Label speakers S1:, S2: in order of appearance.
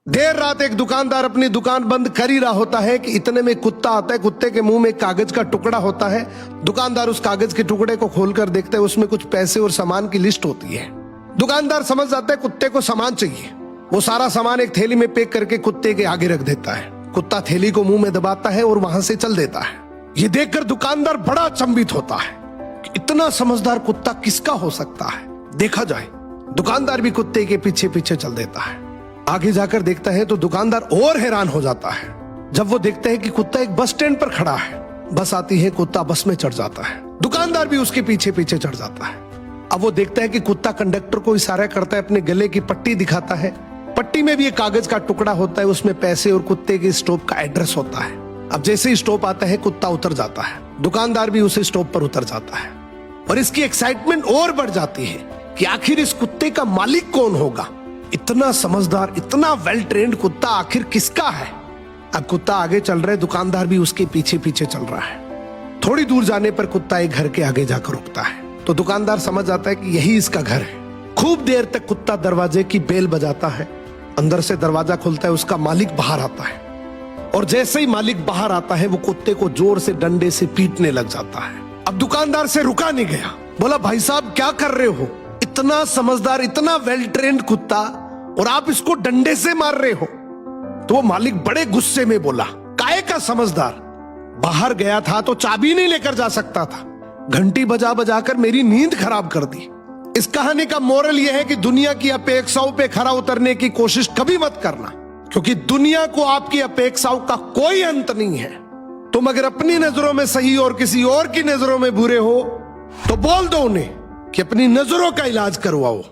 S1: देर रात एक दुकानदार अपनी दुकान बंद कर ही रहा होता है कि इतने में कुत्ता आता है। कुत्ते के मुंह में एक कागज का टुकड़ा होता है। दुकानदार उस कागज के टुकड़े को खोलकर देखता है, उसमें कुछ पैसे और सामान की लिस्ट होती है। दुकानदार समझ जाता है कुत्ते को सामान चाहिए। वो सारा सामान एक थैली में पैक करके कुत्ते के आगे रख देता है। कुत्ता थैली को मुंह में दबाता है और वहां से चल देता है। ये देखकर दुकानदार बड़ा अचंभित होता है कि इतना समझदार कुत्ता किसका हो सकता है। देखा जाए, दुकानदार भी कुत्ते के पीछे पीछे चल देता है। आगे जाकर देखता है तो दुकानदार और हैरान हो जाता है जब वो देखता है कि कुत्ता एक बस स्टैंड पर खड़ा है। बस आती है, कुत्ता बस में चढ़ जाता है। दुकानदार भी उसके पीछे पीछे चढ़ जाता है। अब वो देखता है कि कुत्ता कंडक्टर को इशारा करता है, अपने गले की पट्टी दिखाता है। पट्टी में भी एक कागज का टुकड़ा होता है, उसमें पैसे और कुत्ते के स्टॉप का एड्रेस होता है। अब जैसे ही स्टॉप आता है, कुत्ता उतर जाता है। दुकानदार भी उसे स्टॉप पर उतर जाता है और इसकी एक्साइटमेंट और बढ़ जाती है कि आखिर इस कुत्ते का मालिक कौन होगा। इतना समझदार, इतना वेल ट्रेन्ड कुत्ता आखिर किसका है। अब कुत्ता आगे चल रहा है, दुकानदार भी उसके पीछे पीछे चल रहा है। थोड़ी दूर जाने पर कुत्ता एक घर के आगे जाकर रुकता है तो दुकानदार समझ जाता है कि यही इसका घर है। खूब देर तक कुत्ता दरवाजे की बेल बजाता है। अंदर से दरवाजा खुलता है, उसका मालिक बाहर आता है और जैसे ही मालिक बाहर आता है वो कुत्ते को जोर से डंडे से पीटने लग जाता है। अब दुकानदार से रुका नहीं गया, बोला भाई साहब क्या कर रहे हो, इतना समझदार, इतना वेल ट्रेन्ड कुत्ता और आप इसको डंडे से मार रहे हो। तो वो मालिक बड़े गुस्से में बोला, काहे का समझदार, बाहर गया था तो चाबी नहीं लेकर जा सकता था, घंटी बजा बजा कर मेरी नींद खराब कर दी। इस कहानी का मोरल यह है कि दुनिया की अपेक्षाओं पे खरा उतरने की कोशिश कभी मत करना, क्योंकि दुनिया को आपकी अपेक्षाओं का कोई अंत नहीं है। तुम अगर अपनी नजरों में सही और किसी और की नजरों में बुरे हो तो बोल दो उन्हें कि अपनी नजरों का इलाज करवाओ।